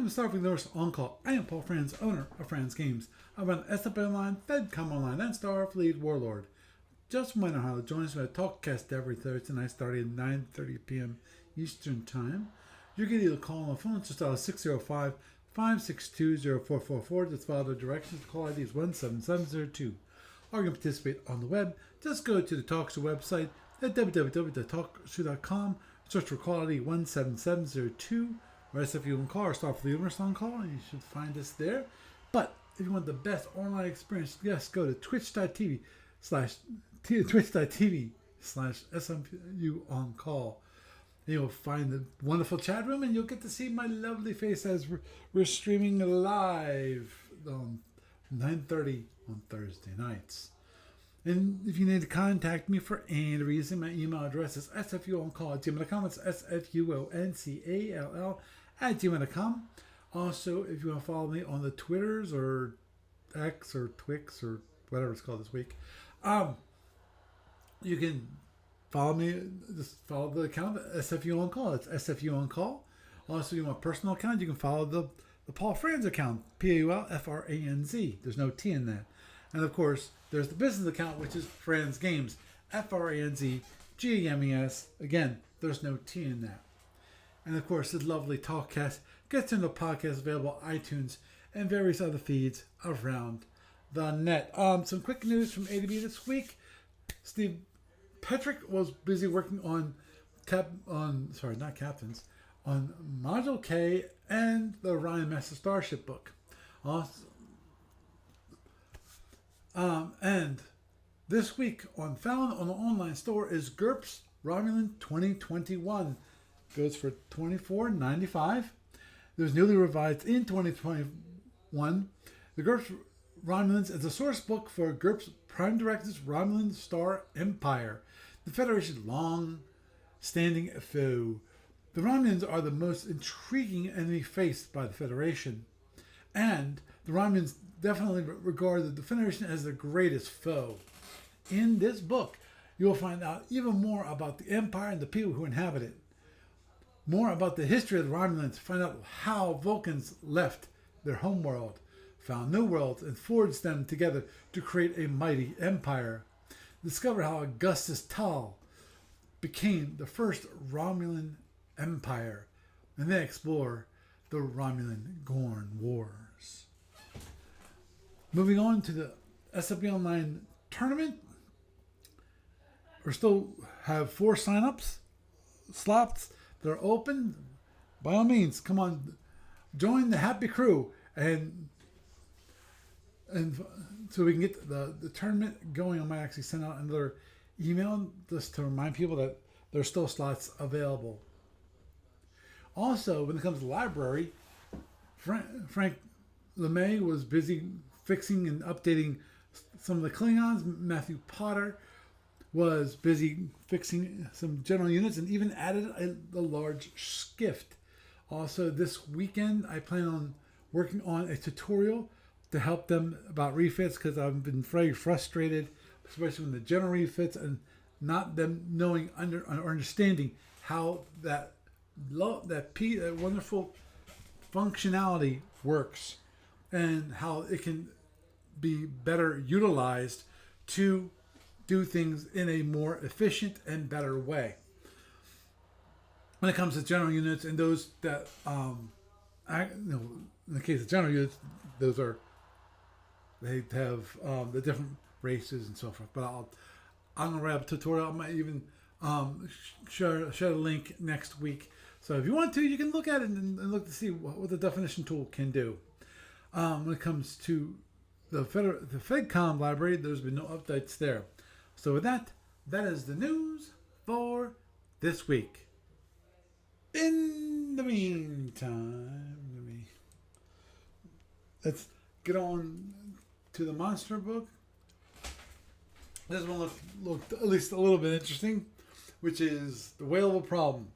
Welcome to Starfleet Universe On Call. I am Paul Franz, owner of Franz Games. I run SFU Online, FedCom Online, and Starfleet Warlord. Just a reminder how to join us at TalkCast every Thursday night starting at 9:30 p.m. Eastern Time. You can either call on the phone, just dial 605-562-0444. Just follow the directions. The call ID is 17702. Or you can participate on the web. Just go to the TalkShow website at www.talkshow.com. Search for call ID 17702. Or SFU on call or Starfleet Universe on call. You should find us there. But if you want the best online experience, just go to twitch.tv/SFU on call. You'll find the wonderful chat room, and you'll get to see my lovely face as we're streaming live on 9:30 on Thursday nights. And if you need to contact me for any reason, my email address is sfuoncall@gmail.com. It's sfuoncall@gmail.com. Also, if you want to follow me on the Twitters or X or Twix or whatever it's called this week, you can follow me. Just follow the account SFU on call. It's SFU on call. Also, if you want a personal account, you can follow the Paul Franz account, PaulFranz. There's no T in that. And of course, there's the business account, which is Franz Games, FranzGames. Again, there's no T in that. And of course, this lovely Talkcast gets into podcasts available on iTunes and various other feeds around the net. Some quick news from A to B this week. Steve Petrick was busy working on Module K and the Orion Master Starship book. Also, and this week found on the online store is GURPS Romulan 2021. Goes for $24.95. It was newly revised in 2021. The GURPS Romulans is a source book for GURPS Prime Directive's Romulan Star Empire, the Federation's long-standing foe. The Romulans are the most intriguing enemy faced by the Federation, and the Romulans definitely regard the Federation as their greatest foe. In this book, you will find out even more about the Empire and the people who inhabit it. More about the history of the Romulans, find out how Vulcans left their homeworld, found new worlds, and forged them together to create a mighty empire. Discover how Augustus Tal became the first Romulan empire, and then explore the Romulan-Gorn Wars. Moving on to the SFU Online tournament, we still have 4 sign-ups slots that are open. By all means, come on, join the happy crew, and so we can get the tournament going. I might actually send out another email just to remind people that there's still slots available. Also, when it comes to the library, Frank LeMay was busy fixing and updating some of the Klingons. Matthew Potter was busy fixing some general units and even added a large skiff. Also, this weekend, I plan on working on a tutorial to help them about refits, because I've been very frustrated, especially when the general refits and not them knowing or understanding how that wonderful functionality works and how it can be better utilized to do things in a more efficient and better way. When it comes to general units and those that, in the case of general units, they have the different races and so forth. But I'm gonna write up a tutorial. I might even share a link next week. So if you want to, you can look at it and look to see what the definition tool can do. When it comes to the FedCom library, there's been no updates there. So with that is the news for this week. In the meantime, let's get on to the monster book. This one looked at least a little bit interesting, which is The Whale of a Problem.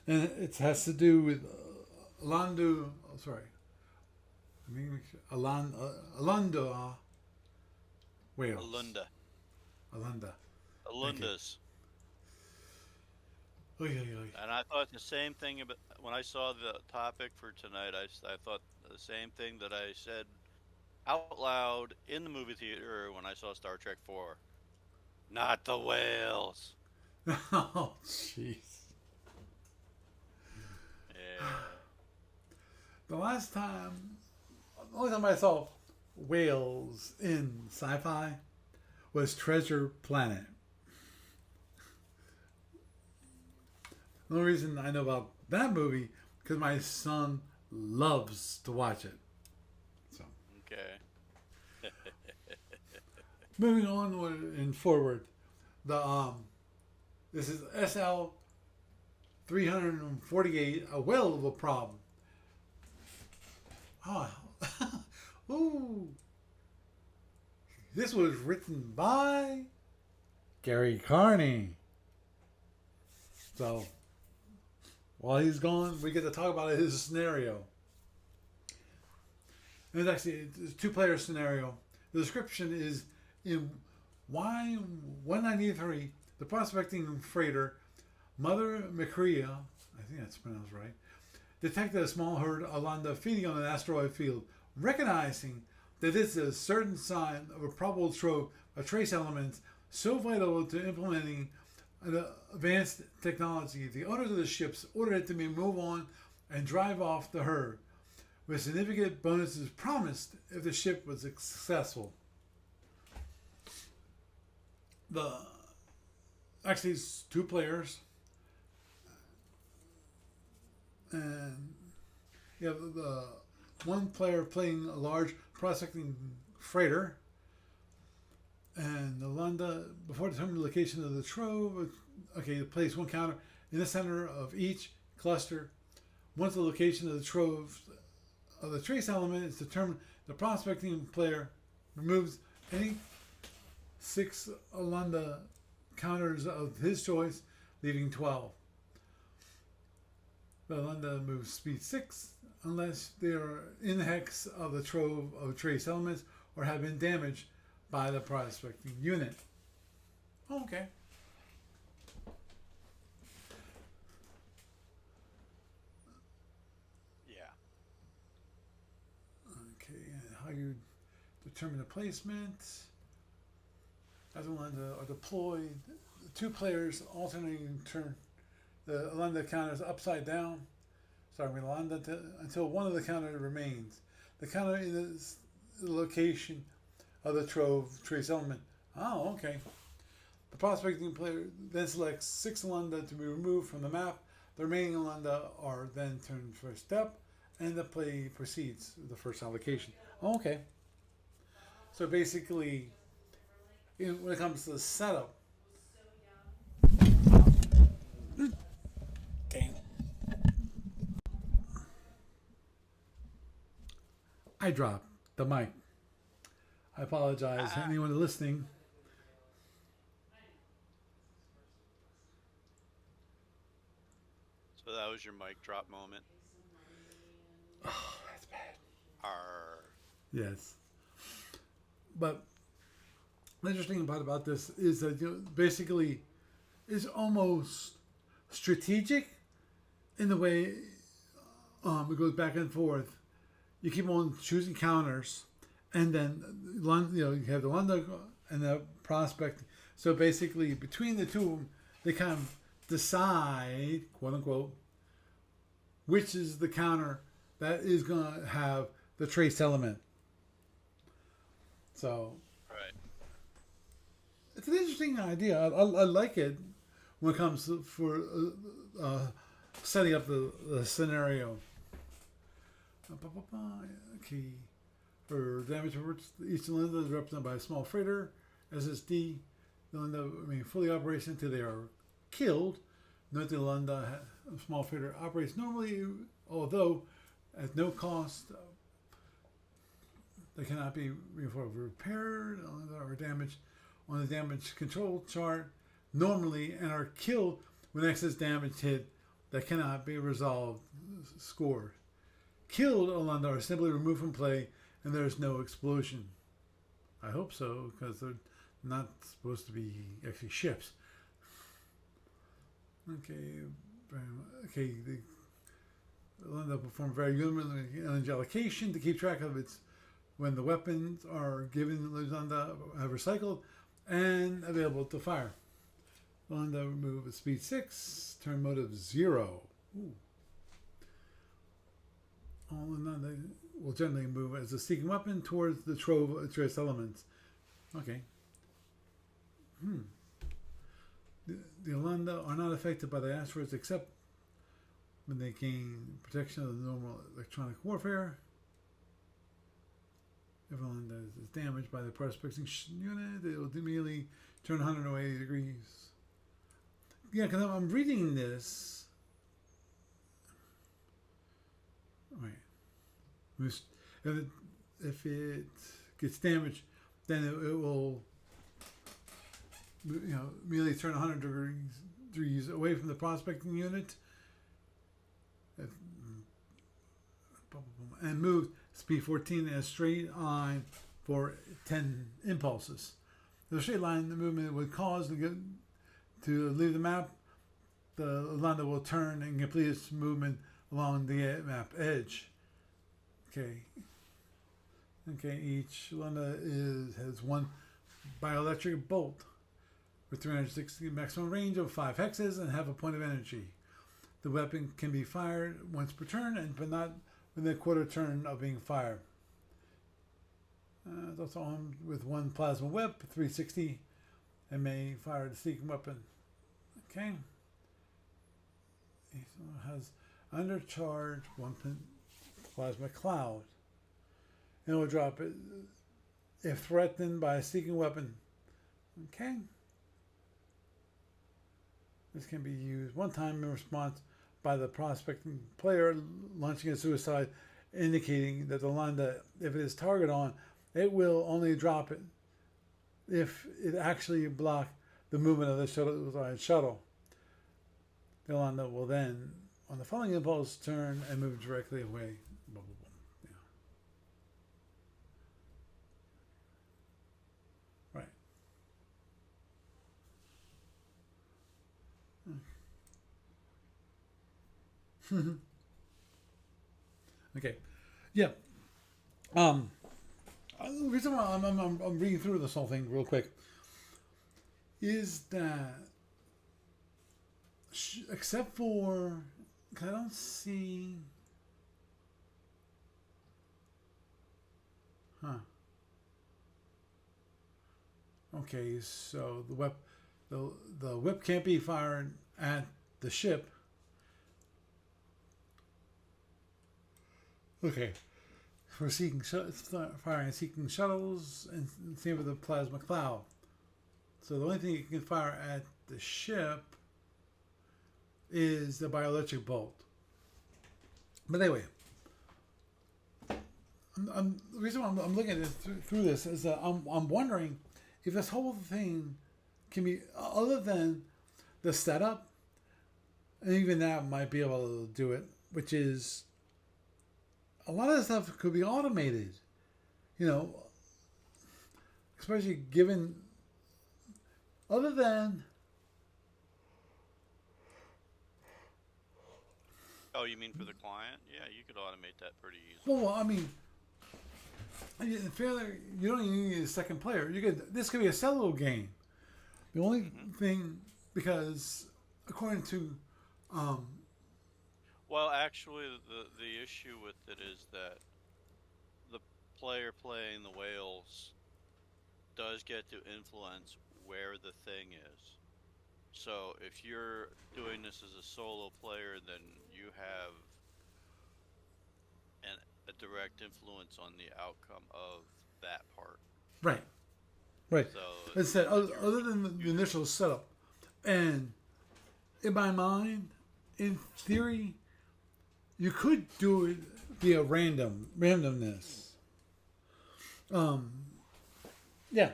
And it has to do with Alunda whales. Alundas. Oy, oy, oy. And I thought the same thing about when I saw the topic for tonight. I thought the same thing that I said out loud in the movie theater when I saw Star Trek 4. Not the whales. Oh, jeez. Yeah. The last time, the only time I saw whales in sci-fi was Treasure Planet. The only reason I know about that movie because my son loves to watch it. So Okay. moving on and forward, the this is SL 348, a whale of a problem. Oh, ooh, this was written by Gary Carney. So while he's gone, we get to talk about his scenario. And it's actually a two-player scenario. The description is in Y193, the prospecting freighter Mother Macria, I think that's pronounced right, detected a small herd of Alunda feeding on an asteroid field. Recognizing that this is a certain sign of a probable trove of trace elements so vital to implementing an advanced technology, the owners of the ships ordered it to be move on and drive off the herd, with significant bonuses promised if the ship was successful. The actually it's two players, and you have the one player playing a large prospecting freighter, and the Lunda, before determining the location of the trove, okay, place one counter in the center of each cluster. Once the location of the trove of the trace element is determined, the prospecting player removes any six Alunda counters of his choice, leaving 12. The Alunda moves speed 6 unless they are in the hex of the trove of trace elements or have been damaged by the prospecting unit. Okay. Yeah. Okay, and how you determine the placement. As the Alunda are deployed, the two players alternating turn the Alunda counters upside down, starting with Alunda until one of the counters remains. The counter is the location of the trove trace element. Oh, okay. The prospecting player then selects six Alunda to be removed from the map. The remaining Alunda are then turned for a step, and the play proceeds with the first allocation. Okay. So basically, when it comes to the setup, dang, I dropped the mic. I apologize to Ah, anyone listening. so that was your mic drop moment. Oh, that's bad. Arr. Yes, but the interesting part about this is that basically it's almost strategic in the way it goes back and forth. You keep on choosing counters, and then you have the London and the prospect. So basically, between the two of them, they kind of decide, quote unquote, which is the counter that is going to have the trace element. So Right. it's an interesting idea. I like it when it comes for setting up the scenario. Key for damage reports. Each cylinder is represented by a small freighter, SSD. The Lunda remain fully operational until they are killed. Note the Lunda small freighter operates normally, although at no cost. They cannot be repaired or damaged on the damage control chart normally and are killed when excess damage hit that cannot be resolved scored. Killed Alunda are simply removed from play and there is no explosion. I hope so because they're not supposed to be actually ships. Okay, okay. The Alunda perform very limited energy allocation to keep track of its when the weapons are given. Alunda have recycled and available to fire. Alunda move at speed 6, turn mode of 0. Ooh. Alunda will generally move as a seeking weapon towards the trove of trace elements. Okay. The Alunda are not affected by the asteroids except when they gain protection of the normal electronic warfare. If Alunda is damaged by the prospecting unit, it will immediately turn 180 degrees. Yeah, because I'm reading this. Wait. If it gets damaged, then it will immediately turn 100 degrees away from the prospecting unit and move speed 14 in a straight line for 10 impulses. The straight line the movement would cause to leave the map. The Alunda will turn and complete its movement along the map edge. Okay. Each Alunda has one bioelectric bolt with 360 maximum range of 5 hexes and half a point of energy. The weapon can be fired once per turn, but not within a quarter turn of being fired. It's also armed with one plasma whip, 360, and may fire the seeking weapon. Okay. It has undercharged one plasma cloud. And it will drop it if threatened by a seeking weapon. Okay. This can be used one time in response by the prospecting player launching a suicide, indicating that the Alunda, if it is targeted on, it will only drop it if it actually blocks the movement of the shuttle. The Alunda will then, on the following impulse, turn and move directly away. Blah, blah, blah. Yeah. Right. Okay. Yeah. The reason why I'm reading through this whole thing real quick is that except for I don't see. Okay, so the whip can't be fired at the ship. Okay, for firing and seeking shuttles, and same with the plasma cloud. So the only thing you can fire at the ship is the bioelectric bolt. But anyway, the reason why I'm looking at this through this is that I'm wondering if this whole thing can be, other than the setup, and even that might be able to do it, which is a lot of the stuff could be automated, especially given, other than. Oh, you mean for the client? Yeah, you could automate that pretty easily. Well, I mean, fairly, you don't even need a second player. This could be a solo game. The only thing, because according to, well, actually, the issue with it is that the player playing the whales does get to influence where the thing is. So if you're doing this as a solo player, then you have a direct influence on the outcome of that part. Right. So as I said, other than the initial setup, and in my mind, in theory, you could do it via randomness. Yeah.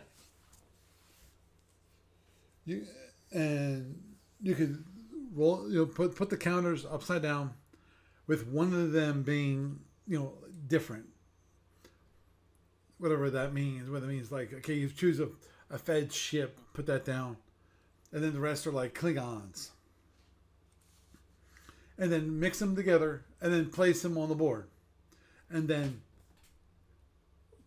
You could roll, put the counters upside down, with one of them being, different. Whatever that means. Whether it means like, okay, you choose a Fed ship, put that down, and then the rest are like Klingons. and then mix them together, and then place them on the board, and then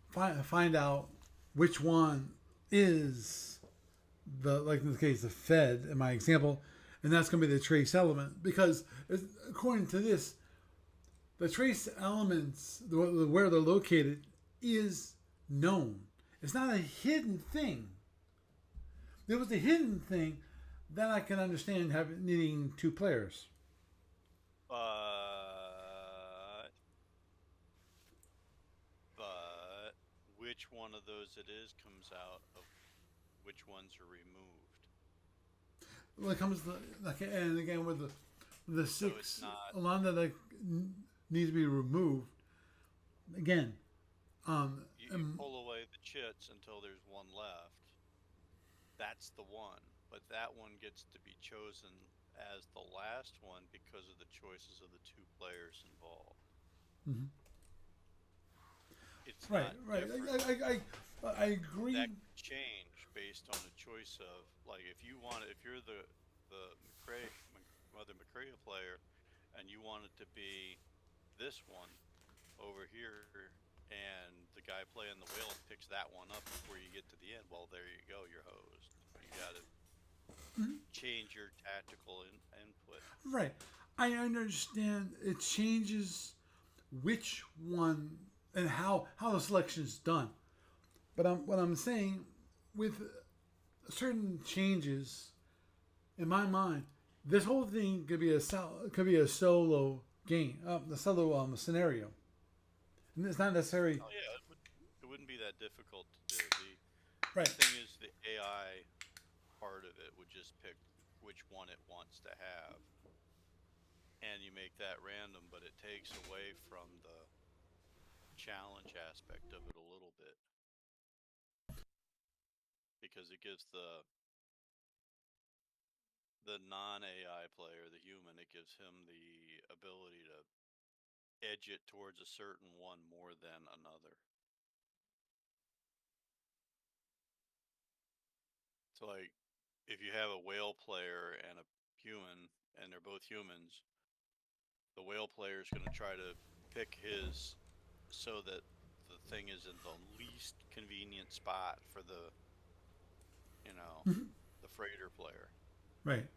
find out which one is like in this case, the Fed, in my example, and that's going to be the trace element. Because according to this, the trace elements, where they're located, is known. It's not a hidden thing. There was a hidden thing that I can understand needing two players. But which one of those it is comes out of which ones are removed. When it comes to and again with the six So Alunda that needs to be removed. Again, you pull away the chits until there's one left. That's the one, but that one gets to be chosen as the last one because of the choices of the two players involved. Mm-hmm. It's right. I agree. That could change based on the choice of, like, if you're the Mother McCrea player, and you want it to be this one over here, and the guy playing the whale picks that one up before you get to the end. Well, there you go, you're hosed. You got to change your tactical input. Right. I understand it changes which one and how the selection is done. But what I'm saying, with certain changes, in my mind, this whole thing could be a solo game, a solo scenario. And it's not necessarily. Oh yeah, it wouldn't be that difficult to do. Right. The thing is, the AI part of it would just pick which one it wants to have, and you make that random, but it takes away from the challenge aspect of it a little bit, because it gives the non-AI player, the human, it gives him the ability to edge it towards a certain one more than another. So, like, if you have a whale player and a human, and they're both humans, the whale player is going to try to pick his so that the thing is in the least convenient spot for the, the freighter player. Right.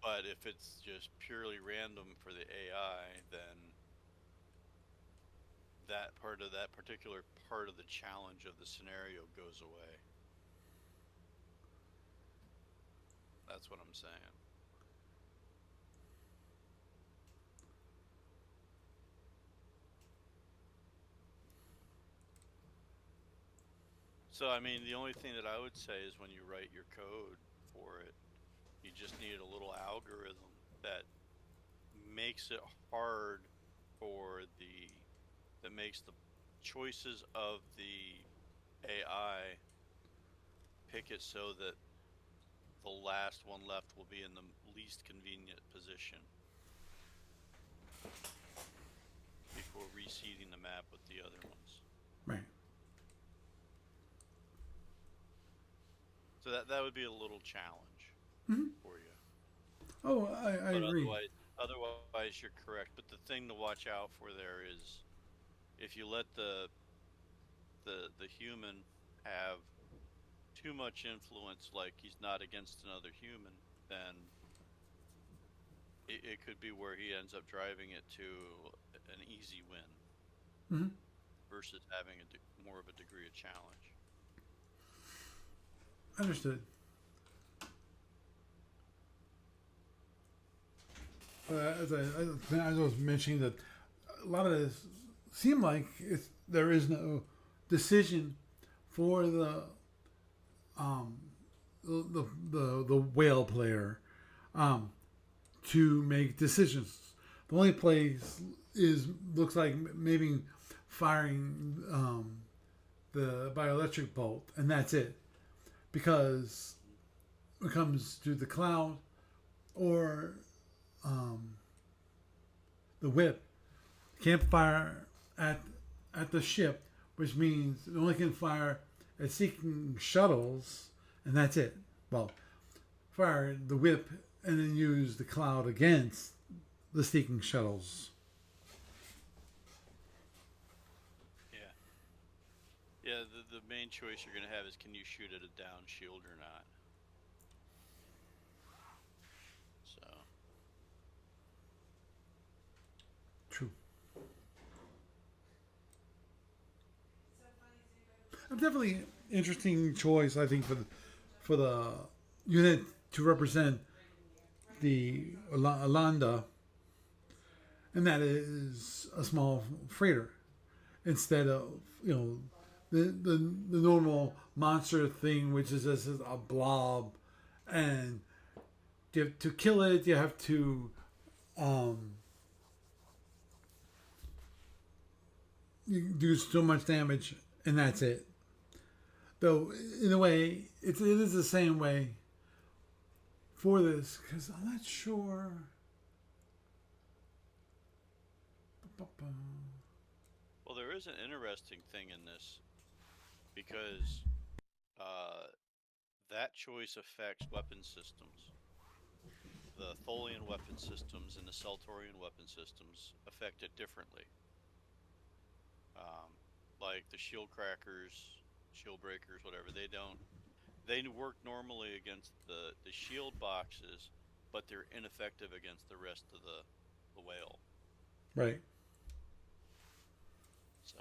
But if it's just purely random for the AI, then that particular part of the challenge of the scenario goes away. That's what I'm saying. So, I mean, the only thing that I would say is when you write your code for it, you just need a little algorithm that makes it hard that makes the choices of the AI pick it so that the last one left will be in the least convenient position before reseeding the map with the other ones. Right. So that would be a little challenge for you. Oh, I agree. Otherwise, you're correct. But the thing to watch out for there is, if you let the human have too much influence, like he's not against another human, then it could be where he ends up driving it to an easy win versus having more of a degree of challenge. Understood. As I was mentioning, that a lot of this seem like there is no decision for the whale player to make decisions. The only place looks like maybe firing the bioelectric bolt, and that's it. Because when it comes to the cloud or the whip, can't fire at the ship, which means it only can fire at seeking shuttles, and that's it. Well, fire the whip and then use the cloud against the seeking shuttles. Yeah. Yeah, the main choice you're going to have is can you shoot at a down shield or not. So. True. Definitely interesting choice, I think, for the unit to represent the Alunda, and that is a small freighter instead of the normal monster thing, which is just a blob, and to kill it you have to you do so much damage, and that's it. Though in a way, it is the same way for this, because I'm not sure. Well, there is an interesting thing in this because that choice affects weapon systems. The Tholian weapon systems and the Seltorian weapon systems affect it differently. Like the shield crackers, shield breakers, whatever, they don't. They work normally against the shield boxes, but they're ineffective against the rest of the whale. Right. So.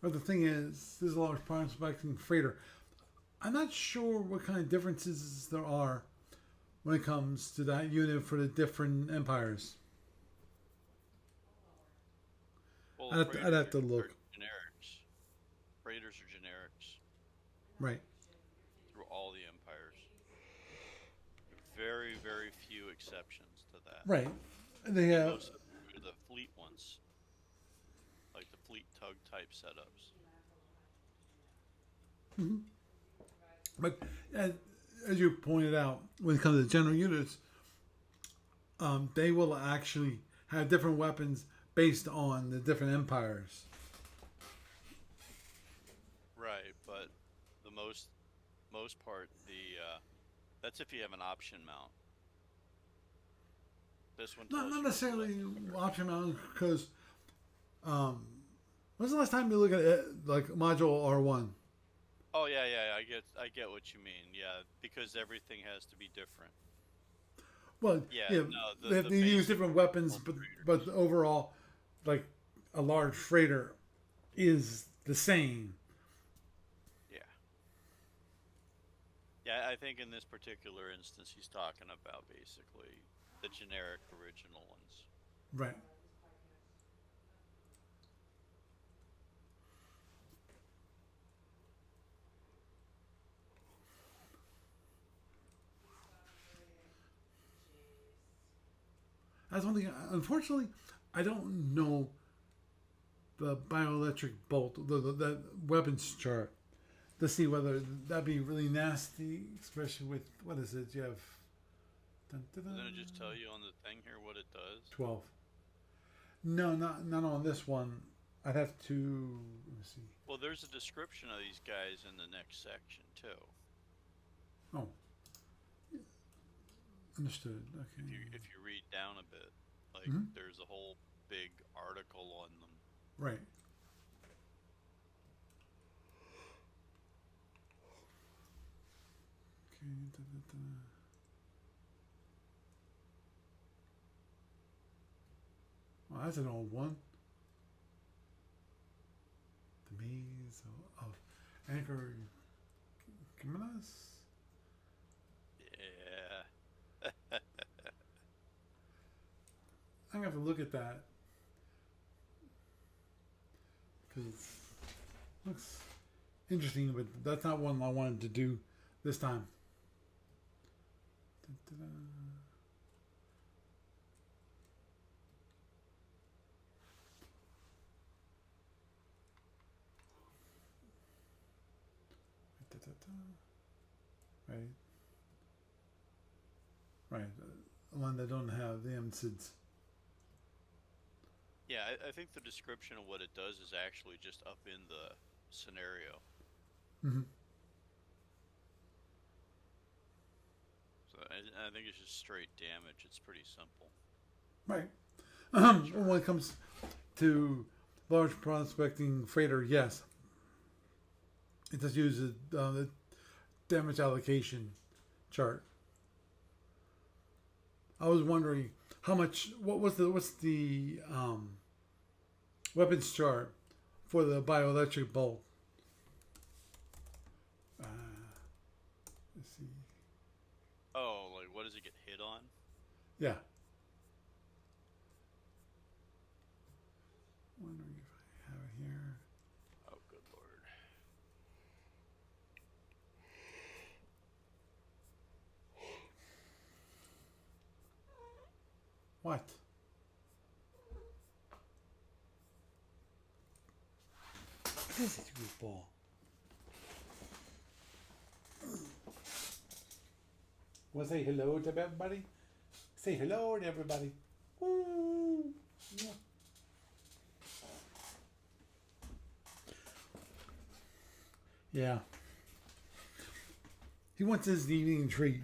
But the thing is, this is a large prime spectrum freighter. I'm not sure what kind of differences there are when it comes to that unit for the different empires. Well, I'd have to look. Generics. Freighters are generics. Right. Through all the empires. Very, very few exceptions to that. Right. They have most of the fleet ones, like the fleet tug type setups. Mm-hmm. But as you pointed out, when it comes to general units, they will actually have different weapons based on the different empires. Right, but the most part, that's if you have an option mount. This one Not necessarily option mount, because when's the last time you look at it, like module R1? Oh yeah, I get what you mean. Yeah, because everything has to be different. Well, yeah, no, they use different weapons, but overall, like a large freighter is the same. Yeah. Yeah, I think in this particular instance, he's talking about basically the generic original ones. Right. That's one thing. Unfortunately, I don't know the bioelectric bolt, the weapons chart, to see whether that'd be really nasty, especially with, what is it? You have. Doesn't it just tell you on the thing here what it does? 12. No, not on this one. I'd have to. Let me see. Well, there's a description of these guys in the next section too. Oh. Understood. Okay. If you read down a bit, like there's a whole big article on them. Right. Okay. Well, that's an old one. The Maze of Anchor Criminals. Yeah. I'm gonna have to look at that because it looks interesting, but that's not one I wanted to do this time. Da-da-da. Right. Right. One that don't have the MSIDs. Yeah, I think the description of what it does is actually just up in the scenario. Mm-hmm. So I think it's just straight damage. It's pretty simple. Right. When it comes to large prospecting freighter, yes, it does use the damage allocation chart. I was wondering how much. What's the weapons chart for the bioelectric bolt? Let's see. Oh, like what does it get hit on? Yeah. Wondering if I have it here. Oh, good lord. What? What is it, you ball? Want to say hello to everybody? Say hello to everybody. Woo. Yeah. He wants his evening treat,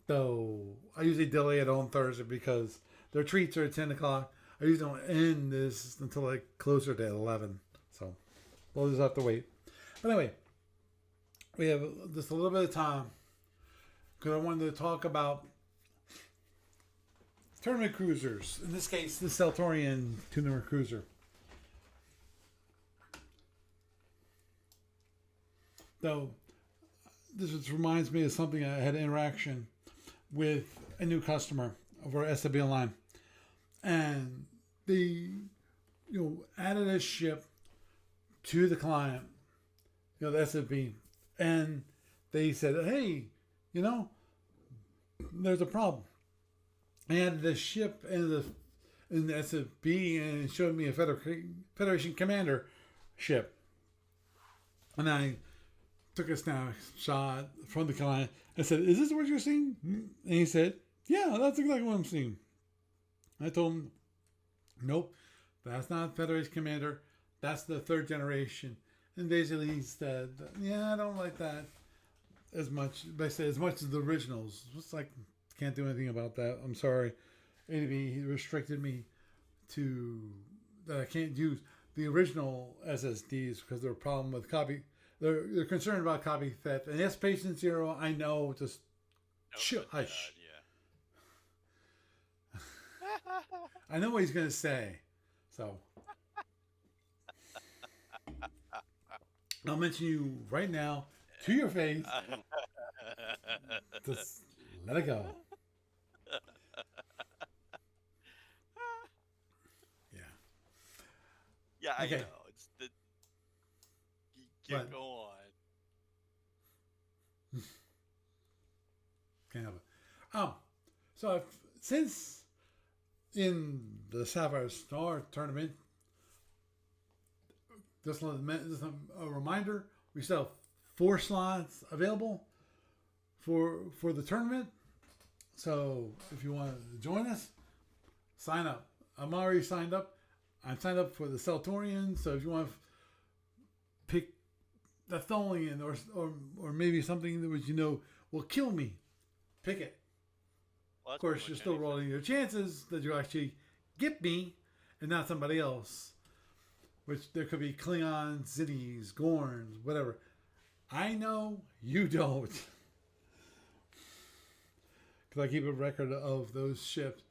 though. I usually delay it on Thursday because their treats are at 10 o'clock. I usually don't end this until like closer to 11. So we'll just have to wait. But anyway, we have just a little bit of time because I wanted to talk about tournament cruisers. In this case, the Seltorian tournament cruiser. Though, this just reminds me of something I had interaction with a new customer over SFU line. And they, added a ship to the client, the SFB. And they said, hey, there's a problem. I added the ship in the SFB and it showed me a Federation Commander ship. And I took a snapshot from the client. I said, is this what you're seeing? And he said, yeah, that's exactly what I'm seeing. I told him, nope, that's not Federation Commander. That's the third generation. And basically he said, yeah, I don't like that as much. But I said, as much as the originals. It's like, can't do anything about that. I'm sorry. ADB, he restricted me to that I can't use the original SSDs because there were a problem with copy. They're concerned about copy theft. And yes, Patient Zero, I know, just hush. Yeah. I know what he's going to say. So, I'll mention you right now to your face. Just let it go. Yeah. Yeah, I Okay. know. It's the. Go on. Can't help it. So since in the Sapphire Star tournament, just a reminder, we still have 4 slots available for the tournament. So if you want to join us, sign up. I'm already signed up. I'm signed up for the Seltorian. So if you want to pick the Tholian or maybe something that was, will kill me, pick it. Well, of course, you're still rolling your chances that you actually get me and not somebody else. Which there could be Klingons, Zitties, Gorns, whatever. I know you don't. Because I keep a record of those ships.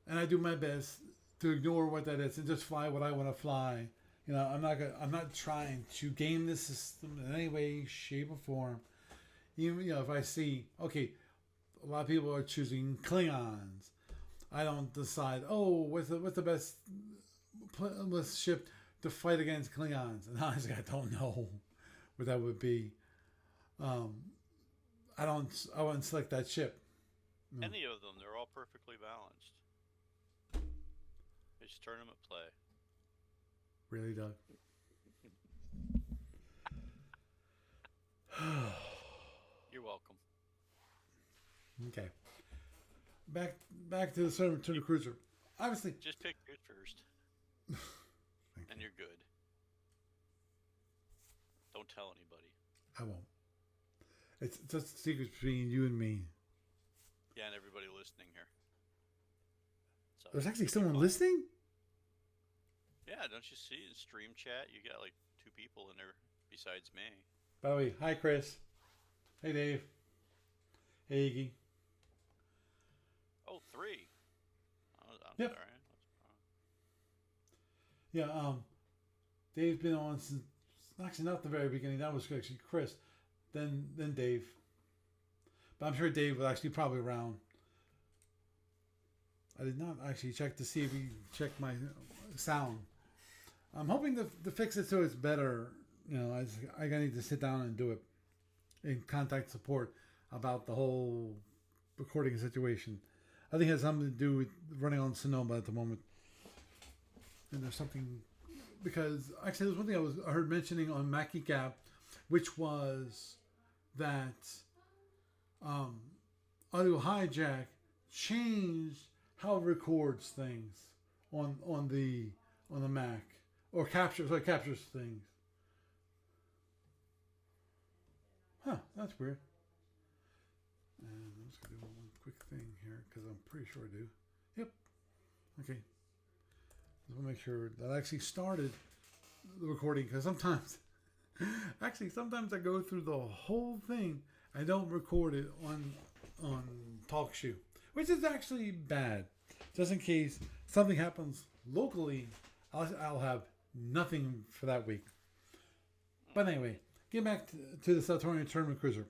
And I do my best to ignore what that is and just fly what I want to fly. I'm not trying to game the system in any way, shape, or form. Even if I see, okay, a lot of people are choosing Klingons. I don't decide, what's the best ship to fight against Klingons. And honestly, I don't know what that would be. I wouldn't select that ship. No. Any of them, they're all perfectly balanced. It's tournament play. Really, Doug? You're welcome. Okay. Back to the cruiser. Obviously, just pick yours first, and you're good. Don't tell anybody. I won't. It's just a secret between you and me. Yeah, and everybody listening here. So There's actually should be someone fun. listening? Yeah, don't you see in stream chat? You got like 2 people in there besides me. By the way, hi Chris. Hey Dave. Hey Iggy. Oh, three. I'm Yep. sorry. Yeah, Dave's been on since actually not the very beginning. That was actually Chris. Then Dave. But I'm sure Dave was actually probably around. I did not actually check to see if he checked my sound. I'm hoping to fix it so it's better. You know, I need to sit down and do it and contact support about the whole recording situation. I think it has something to do with running on Sonoma at the moment. And there's something because actually there's one thing I heard mentioning on Mackie Gap, which was that Audio Hijack changed how it records things on the Mac or captures things. Huh, that's weird. And I'm just gonna do one quick thing here because I'm pretty sure I do. Yep. Okay. Just want to make sure that I actually started the recording because sometimes I go through the whole thing. I don't record it on TalkShoe, which is actually bad. Just in case something happens locally, I'll have nothing for that week. But anyway, get back to the Seltorian Tournament Cruiser,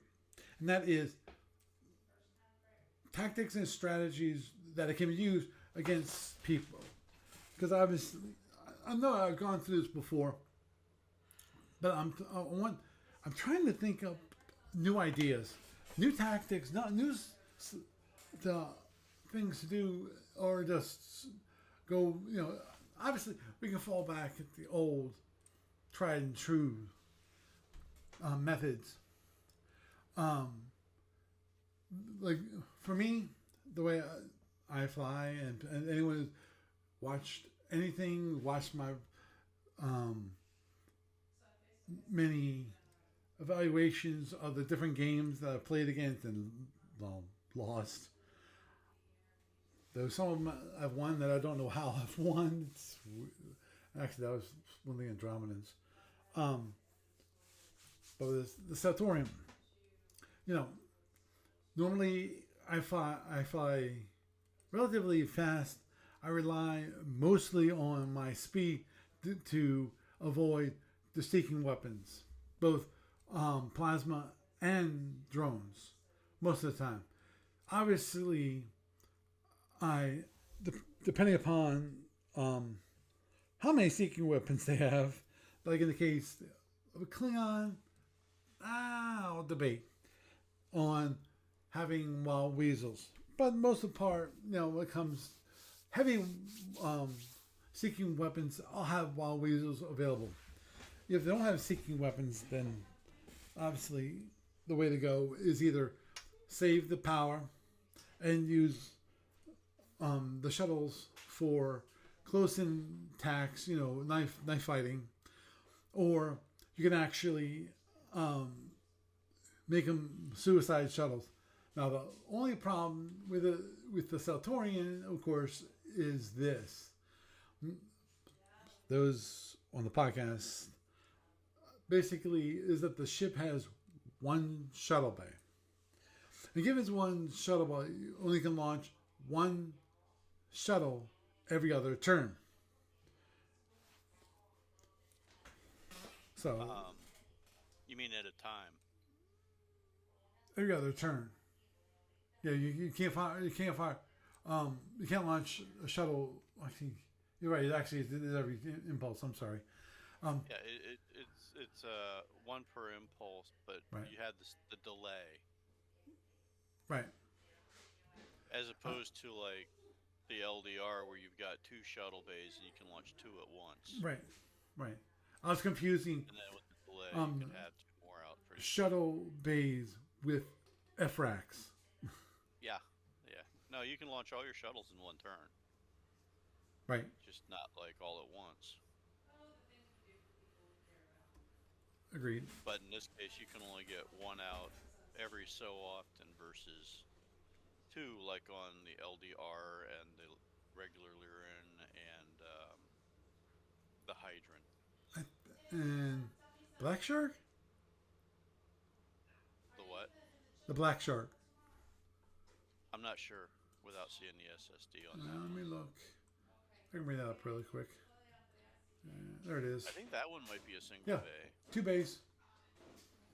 and that is tactics and strategies that it can be used against people. Because obviously, I know I've gone through this before, but I'm trying to think of new ideas, new tactics, not new things to do, or just go. You know, obviously we can fall back at the old, tried and true methods. Like for me, the way I fly, and anyone who's watched my many evaluations of the different games that I've played against and lost. There's some of them I've won that I don't know how I've won. Actually, that was one of the Andromedans. But the Seltorian, you know, normally I fly relatively fast. I rely mostly on my speed to avoid the sneaking weapons, both plasma and drones, most of the time. Obviously, depending upon how many seeking weapons they have, like in the case of a Klingon, I'll debate on having wild weasels. But most of the part, you know, when it comes heavy seeking weapons, I'll have wild weasels available. If they don't have seeking weapons, then obviously the way to go is either save the power and use the shuttles for close-in attacks, you know, knife fighting, or you can actually make them suicide shuttles. Now, the only problem with the Seltorian, of course, is this. Those on the podcast basically is that the ship has one shuttle bay. And given it's one shuttle bay, you only can launch one shuttle every other turn. So You mean at a time? every other turn. Yeah, you can't fire. You can't fire. You can't launch a shuttle. Actually, you're right. It actually is every impulse. I'm sorry. Yeah, it's one per impulse, but Right. you had the delay Right. as opposed to like the LDR where you've got 2 shuttle bays and you can launch 2 at once. Right. Right. I was confusing And then with the delay, you can have 2 more out pretty shuttle bays with FRAX. Yeah, yeah. No, you can launch all your shuttles in one turn, Right. just not like all at once. Agreed. But in this case, you can only get 1 out every so often versus 2, like on the LDR and the regular Lyran and the Hydrant. And Black Shark? The what? The Black Shark. I'm not sure without seeing the SSD on that Let me one. look. I can bring that up really quick. There it is. I think that one might be a single Yeah, bay. 2 bays.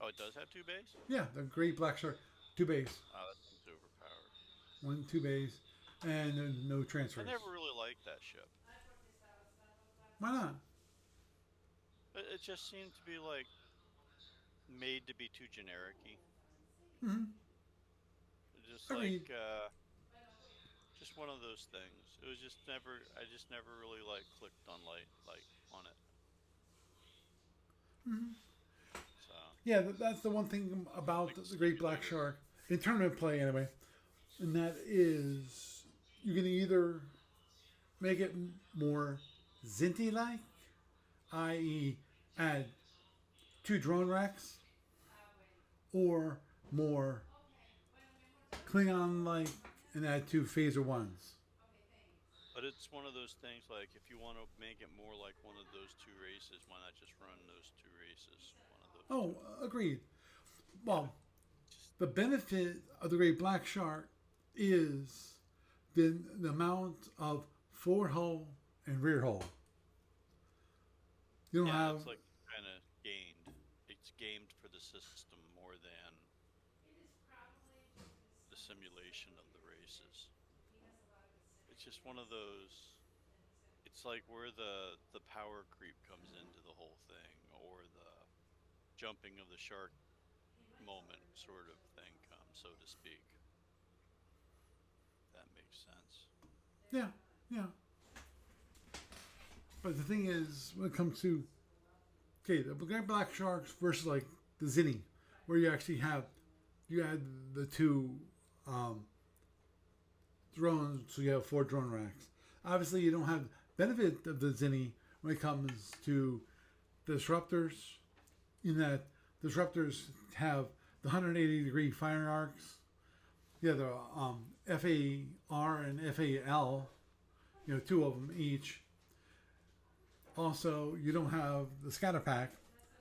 Oh, it does have 2 bays? Yeah, the Great Black Shark, 2 bays. Oh, that seems overpowered. 2 bays, and no I transfers. never really liked that ship. Why not? It just seemed to be like made to be too generic-y. Mm-hmm. Just like Agreed. just one of those things. It was just never. I just never really like clicked on like on it. Mm-hmm. So Yeah, that's the one thing about like the Great Black simulator. Shark in tournament play, anyway, and that is you can either make it more Zinty-like, i.e., add 2 drone racks, or more Klingon-like and add 2 phaser 1s. But it's one of those things like if you want to make it more like one of those two races, why not just run those two races? One of those two. Oh, agreed. Yeah. Well, the benefit of the Great Black Shark is the amount of forward hull and rear hull. You don't Yeah, have it's like kind of gamed. It's gamed for the system more than the simulation of the races. It's just one of those. It's like where the power creep comes into the whole thing, or the jumping of the shark moment sort of thing comes, so to speak. If that makes sense. yeah, yeah. But the thing is, when it comes to the Great Black Sharks versus like the Zinni, where you actually have you add the 2 drones, so you have 4 drone racks. Obviously, you don't have benefit of the Zinni when it comes to the disruptors, in that disruptors have the 180-degree fire arcs. Yeah, the FAR and FAL, 2 of them each. Also, you don't have the scatter pack,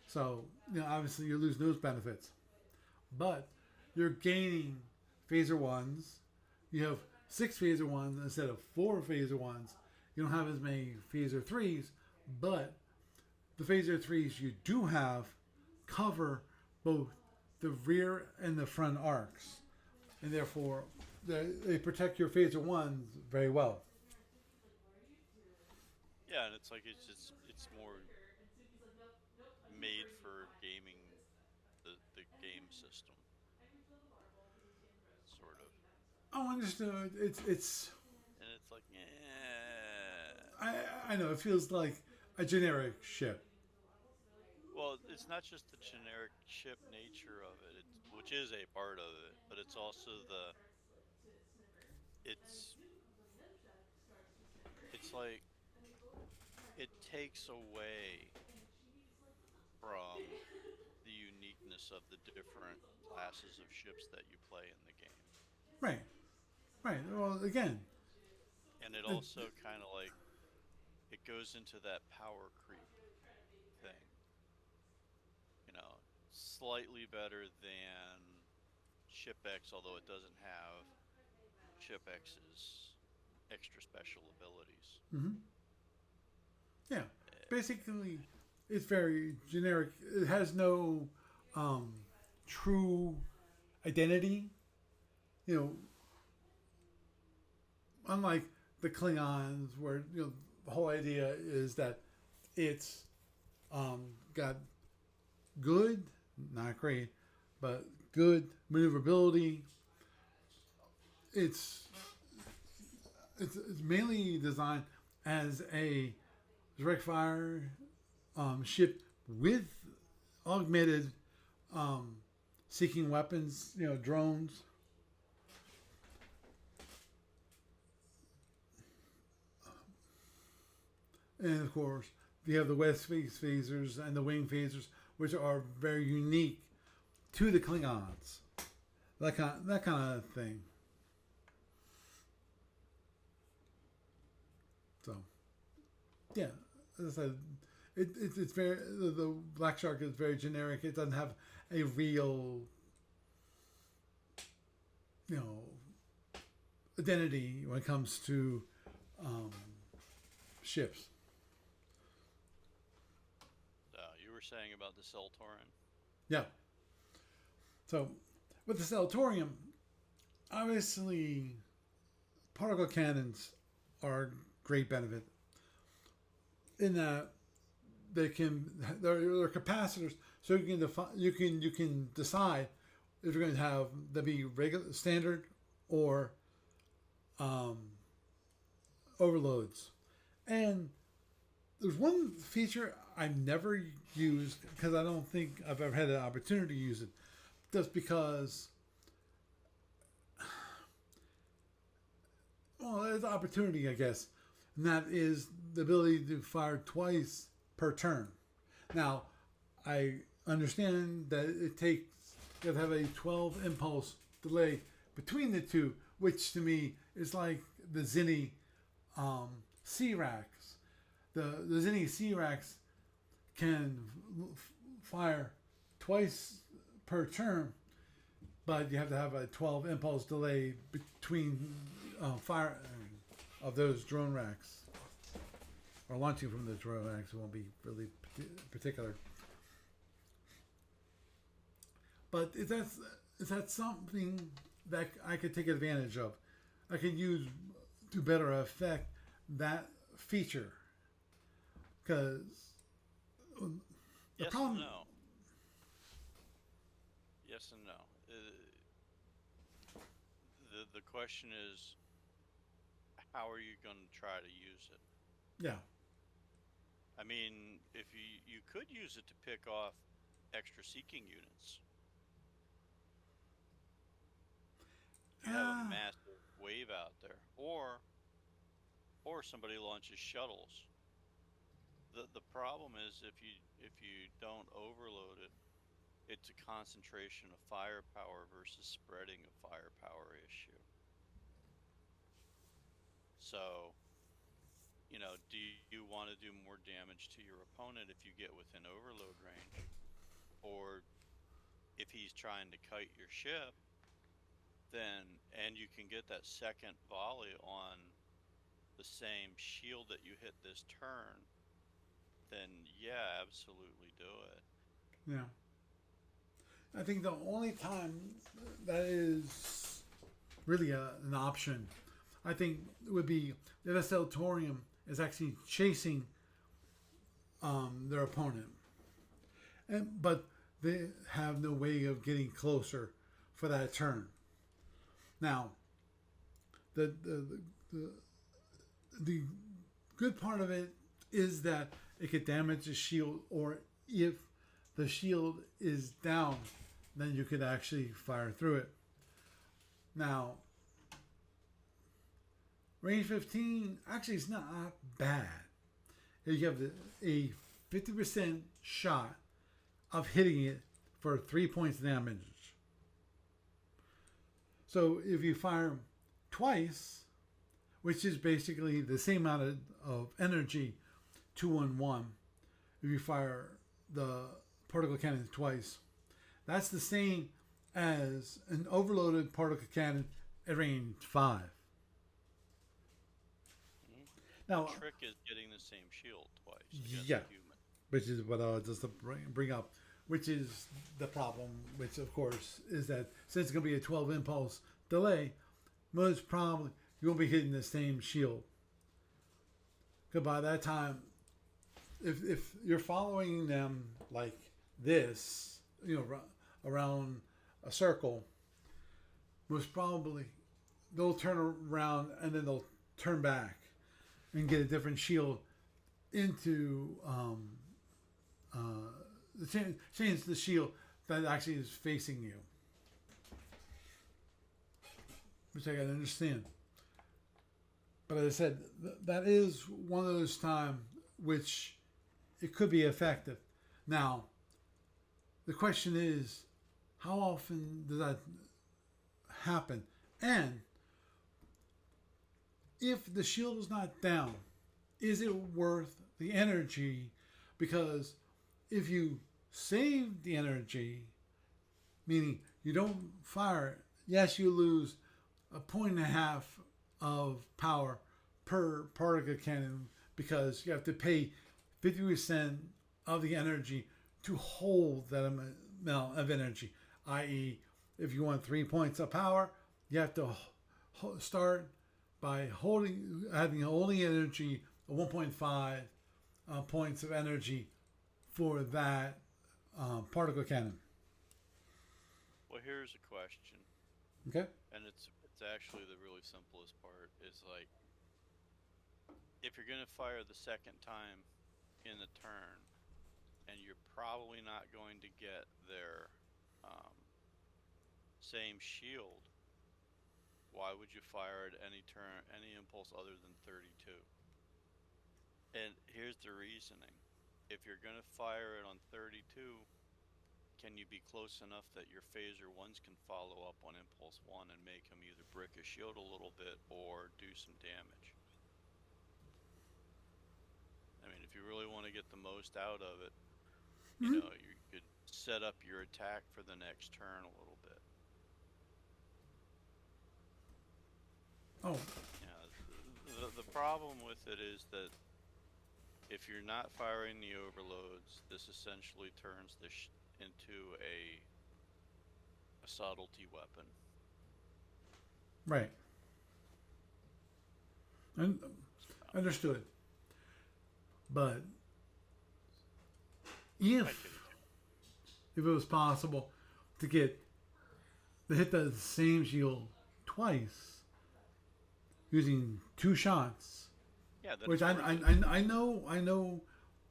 so obviously you lose those benefits. But you're gaining phaser 1s. You have 6 phaser 1s instead of 4 phaser 1s. You don't have as many phaser 3s, but the phaser 3s you do have cover both the rear and the front arcs, and therefore they protect your phaser 1s very well. Yeah, and it's like it's more made for gaming the game system, sort of. Oh, understood. It's And it's like, yeah. I know it feels like a generic ship. Well, it's not just the generic ship nature of it, which is a part of it, but it's also it's it's like it takes away from the uniqueness of the different classes of ships that you play in the game. Right, right. Well, again, And it the, also kind of like it goes into that power creep thing, slightly better than Ship X, although it doesn't have Ship X's extra special abilities. mm-hmm. Yeah. Basically, it's very generic. It has no true identity. You know, unlike the Klingons, where the whole idea is that it's got good, not great, but good maneuverability. It's it's mainly designed as a direct fire ship with augmented seeking weapons, drones. And of course, you have the west face phasers and the wing phasers, which are very unique to the Klingons. That kind of thing. Yeah, as I said, it's very the Black Shark is very generic. It doesn't have a real, identity when it comes to um, ships. You were saying about the Seltorian. Yeah. So with the Seltorium, obviously, particle cannons are a great benefit in that they're capacitors, so you can decide if you're going to have them be regular standard or overloads. And there's one feature I never used because I don't think I've ever had an opportunity to use it, just because. Well, it's an opportunity, I guess, and that is the ability to fire twice per turn. Now, I understand that you have to have a 12 impulse delay between the two, which to me is like the Zinni C-Racks. The Zinni C-Racks can fire twice per turn, but you have to have a 12 impulse delay between fire of those drone racks, or launching from the drone racks. It won't be really particular. But is that something that I could take advantage of? I could use to better affect that feature, because Yes and no. Yes and no. The question is, how are you going to try to use it? Yeah. I mean, if you could use it to pick off extra seeking units. You have a massive wave out there, or somebody launches shuttles. The problem is if you don't overload it, it's a concentration of firepower versus spreading of firepower issue. So, do you want to do more damage to your opponent if you get within overload range? Or if he's trying to kite your ship, and you can get that second volley on the same shield that you hit this turn, then yeah, absolutely do it. Yeah. I think the only time that is really an option, I think, would be if a Seltorium is actually chasing their opponent, but they have no way of getting closer for that turn. Now, the good part of it is that it could damage the shield, or if the shield is down, then you could actually fire through it. Now, range 15 actually is not bad. You have a 50% shot of hitting it for 3 points damage. So if you fire twice, which is basically the same amount of energy, 2-on-1, if you fire the particle cannon twice, that's the same as an overloaded particle cannon at range 5. Mm-hmm. Now, the trick is getting the same shield twice. Yeah, which is what I was just to bring up, which is the problem, which of course is that since it's going to be a 12 impulse delay, most probably you won't be hitting the same shield. Because by that time, if you're following them like this, around a circle, most probably they'll turn around and then they'll turn back and get a different shield into change the shield that actually is facing you, which I can understand. But as I said, that is one of those times which it could be effective. Now, the question is, how often does that happen? And if the shield is not down, is it worth the energy? Because if you save the energy, meaning you don't fire, yes, you lose a point and a half of power per particle cannon because you have to pay 50% of the energy to hold that amount of energy. I.e., if you want 3 points of power, you have to start by having only energy of 1.5 points of energy for that particle cannon. Well, here's a question, Okay. and it's actually the really simplest part. Is like if you're gonna fire the second time in the turn, and you're probably not going to get their um, same shield, why would you fire at any impulse other than 32? And here's the reasoning: if you're gonna fire it on 32, can you be close enough that your phaser ones can follow up on impulse one and make him either brick his shield a little bit or do some damage? I mean, if you really want to get the most out of it, you could set up your attack for the next turn a little bit. Oh, The problem with it is that if you're not firing the overloads, this essentially turns this into a subtlety weapon. right. And understood. But if it was possible to hit the same shield twice using two shots, Yeah, then which it's I know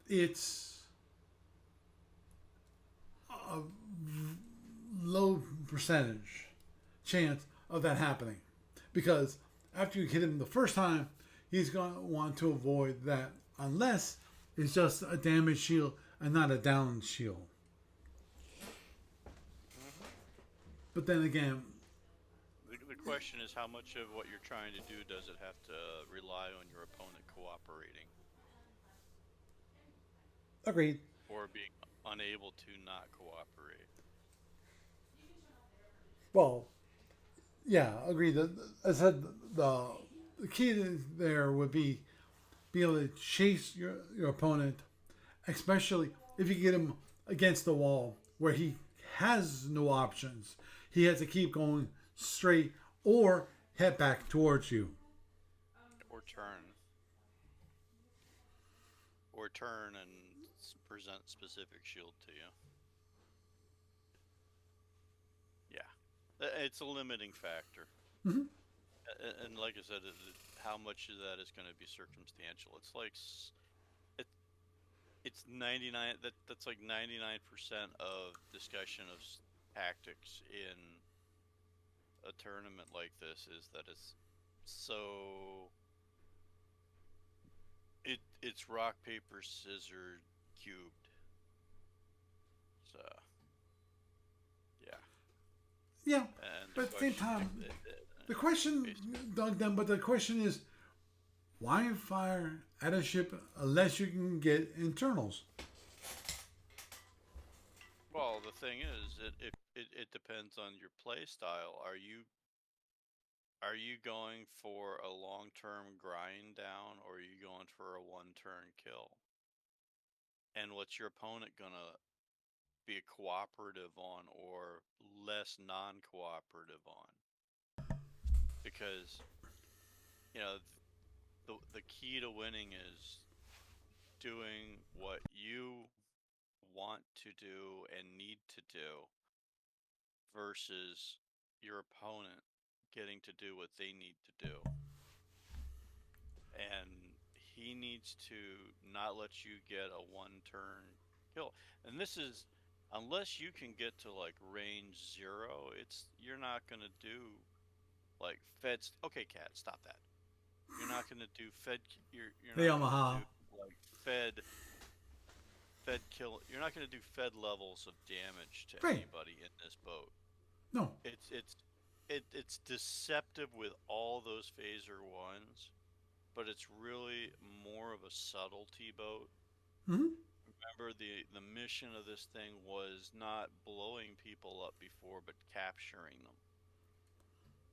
it's a low percentage chance of that happening because after you hit him the first time, he's going to want to avoid that unless it's just a damaged shield and not a down shield. But then again, the question is how much of what you're trying to do does it have to rely on your opponent cooperating agreed. or being unable to not cooperate? Well, yeah, agreed. I said the key there would be able to chase your opponent, especially if you get him against the wall where he has no options. He has to keep going straight or head back towards you. Or turn. Or turn and present specific shield to you. Yeah. It's a limiting factor. Mm-hmm. And like I said, how much of that is going to be circumstantial? It's like it's 99. That's like 99% of discussion of tactics in a tournament like this is that it's so it's rock paper scissors cubed. So yeah, Yeah, and but at the same time, the question, basically, Doug, then, but the question is, why fire at a ship unless you can get internals? well, the thing is, it depends on your play style. Are you going for a long term grind down or are you going for a one turn kill? And what's your opponent gonna be cooperative on or less non cooperative on? Because, you know, the key to winning is doing what you want to do and need to do versus your opponent getting to do what they need to do. And he needs to not let you get a one turn kill. And this is unless you can get to like range 0, you're not gonna do like feds. Okay, cat, stop that. You're not gonna do fed. You're Hey, not gonna Omaha. do like fed kill. You're not gonna do fed levels of damage to Right. anybody in this boat. No. It's deceptive with all those phaser ones but it's really more of a subtlety boat. Hmm. Remember, the mission of this thing was not blowing people up before, but capturing them.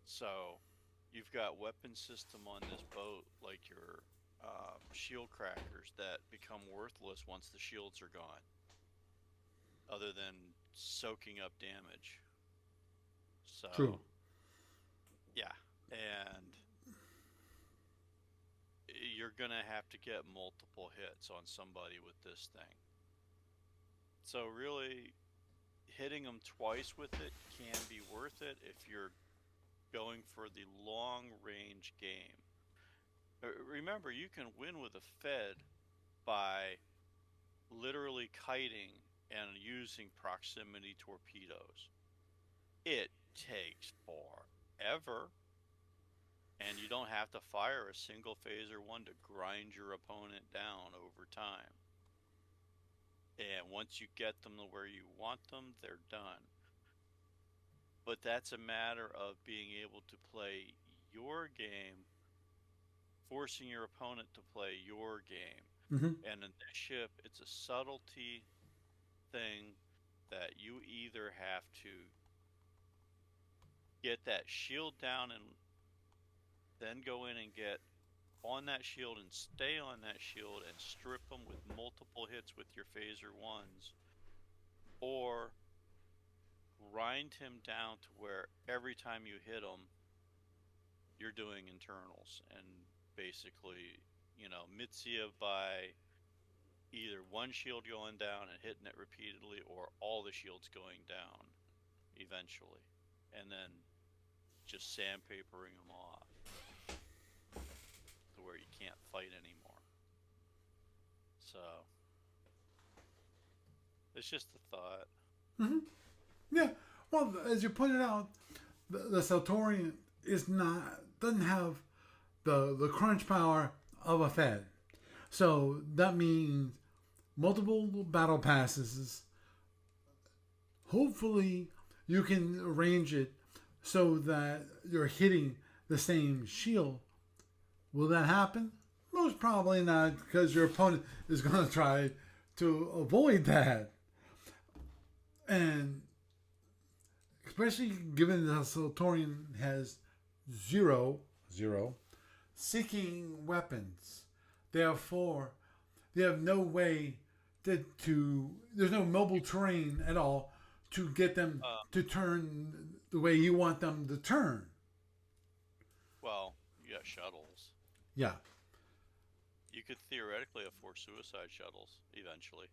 So you've got weapon system on this boat, like your shield crackers that become worthless once the shields are gone, other than soaking up damage. True. So yeah, and you're gonna have to get multiple hits on somebody with this thing. So really, hitting them twice with it can be worth it if you're going for the long range game. Remember, you can win with a Fed by literally kiting and using proximity torpedoes. It takes forever, and you don't have to fire a single phaser one to grind your opponent down over time. And once you get them to where you want them, they're done. But that's a matter of being able to play your game, forcing your opponent to play your game. Hmm. And in this ship, it's a subtlety thing that you either have to get that shield down and then go in and get on that shield and stay on that shield and strip them with multiple hits with your phaser ones, or grind him down to where every time you hit him, you're doing internals and basically, Mitsia by either one shield going down and hitting it repeatedly or all the shields going down eventually. And then just sandpapering them off to where you can't fight anymore. So, it's just a thought. Hmm. Yeah. Well, as you pointed out, the Seltorian doesn't have the crunch power of a Fed. So that means multiple battle passes. Hopefully, you can arrange it so that you're hitting the same shield. Will that happen? Most probably not, because your opponent is going to try to avoid that. And especially given that Seltorian has zero seeking weapons. Therefore, they have no way there's no mobile terrain at all to get them to turn the way you want them to turn. Well, you got shuttles. Yeah. You could theoretically afford suicide shuttles eventually.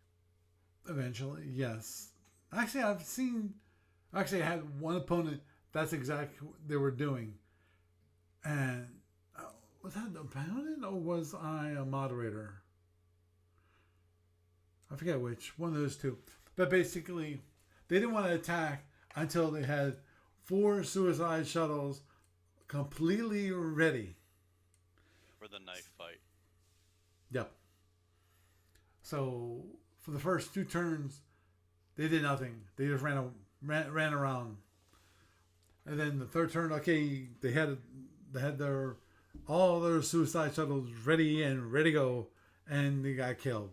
Eventually, yes. Actually, I had one opponent that's exactly what they were doing. And was that the opponent or was I a moderator? I forget which. One of those two. But basically, they didn't want to attack until they had 4 suicide shuttles completely ready. For the knife fight. Yep. So for the first 2 turns, they did nothing. They just ran around. And then the third turn, okay, they had all their suicide shuttles ready and ready to go, and they got killed.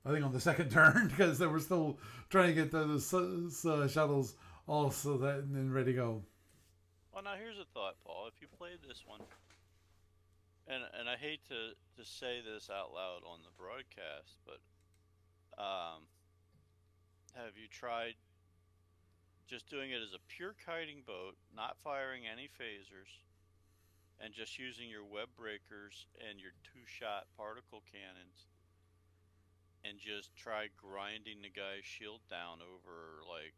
I think on the second turn because they were still trying to get the shuttles all so that and then ready to go. Well, now here's a thought, Paul. If you played this one, and I hate to say this out loud on the broadcast, but have you tried just doing it as a pure kiting boat, not firing any phasers, and just using your web breakers and your 2-shot particle cannons, and just try grinding the guy's shield down over like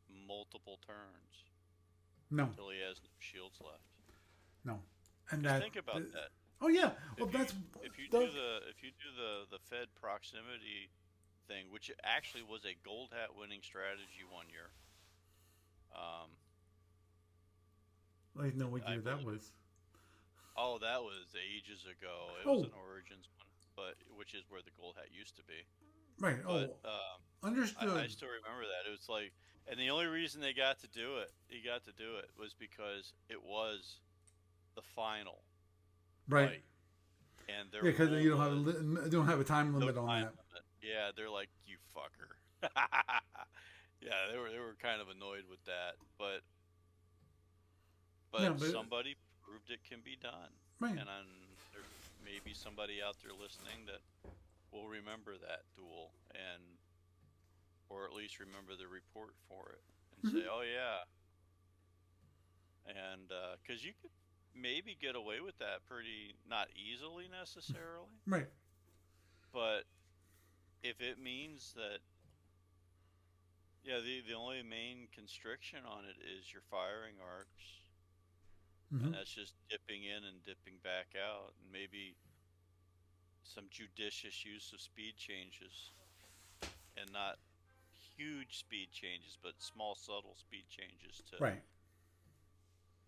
multiple turns No, until he has no shields left? no, and Just that. think about that. Oh yeah, well If you do the Fed proximity thing, which actually was a gold hat winning strategy one year. I didn't know what year that was. Oh, that was ages ago. It was an Origins one, but which is where the gold hat used to be. Right. But, understood. I still remember that. It was like, and the only reason he got to do it, was because it was the final. Right. Fight. and their Yeah, because rule you was don't have a time no limit on time that. limit. Yeah, they're like, you fucker. Yeah, they were kind of annoyed with that, Yeah, but but somebody proved it can be done, right. and there's maybe somebody out there listening that will remember that duel, and or at least remember the report for it and Hmm. say, oh yeah, and because you could maybe get away with that pretty not easily necessarily, Right. but if it means that, yeah, the only main constriction on it is your firing arcs, Hmm. and that's just dipping in and dipping back out, and maybe some judicious use of speed changes, and not huge speed changes, but small subtle speed changes Right.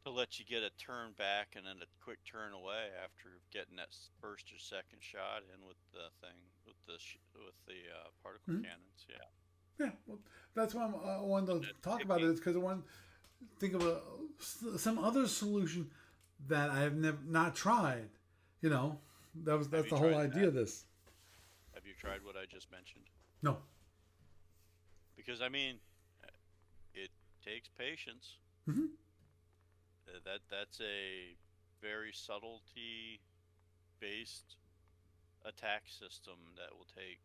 to let you get a turn back and then a quick turn away after getting that first or second shot in with the thing with the particle Hmm. cannons. Yeah, Yeah. Well, that's why I wanted to that talk about ticking. it, because I want to think of some other solution that I have never not tried. You know, Have that's you the whole tried idea that? of this. Have you tried what I just mentioned? No. Because I mean, it takes patience. Hmm. That's a very subtlety based attack system that will take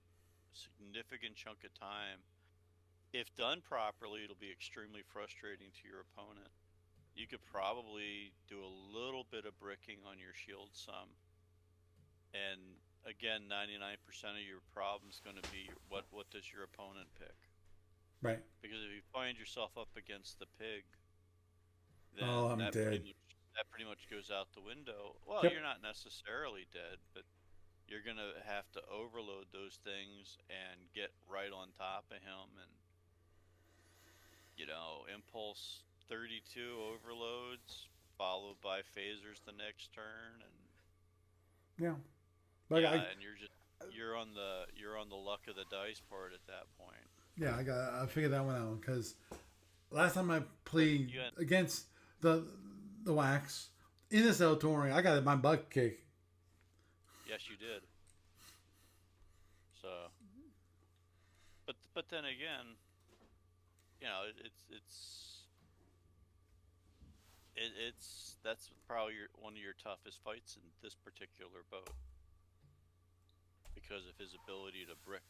a significant chunk of time. If done properly, it'll be extremely frustrating to your opponent. You could probably do a little bit of bricking on your shield some, and again, 99% of your problem is going to be what does your opponent pick? Right. Because if you find yourself up against the pig, Oh, then I'm dead. that pretty much goes out the window. Well, Yep. you're not necessarily dead, but you're gonna have to overload those things and get right on top of him, and impulse 32 overloads followed by phasers the next turn, and Yeah. Like yeah, I and you're on the luck of the dice part at that point. yeah, I figured that one out, because last time I But played against the the wax in the Seltorian, I got my butt kicked. yes, you did. So, but then again, it's that's probably one of your toughest fights in this particular boat because of his ability to brick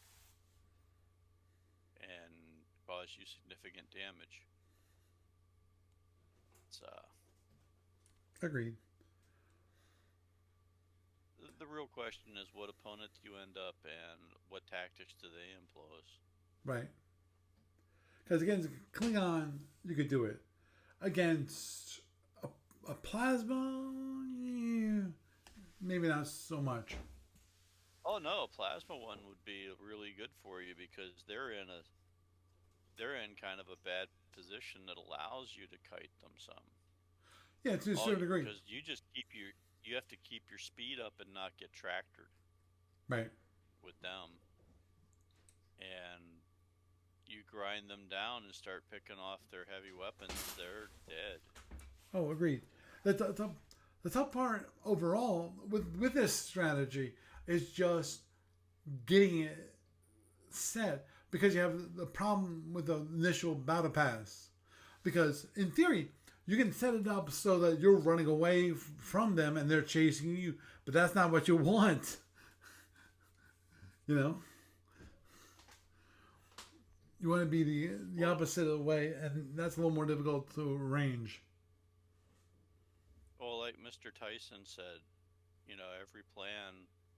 and cause you significant damage. It's Agreed. the real question is what opponent do you end up and what tactics do they employ? Right. Because against Klingon, you could do it. Against a plasma, yeah, maybe not so much. Oh no, a plasma one would be really good for you because they're in kind of a bad position that allows you to kite them some. Yeah, to a All certain degree. because you have to keep your speed up and not get tractored Right. with them, and you grind them down and start picking off their heavy weapons, they're dead. Oh, agreed. The tough part overall with this strategy is just getting it set, because you have the problem with the initial battle pass. Because in theory, you can set it up so that you're running away from them and they're chasing you, but that's not what you want. You know, you want to be the Well, opposite of the way, and that's a little more difficult to arrange. well, like Mr. Tyson said,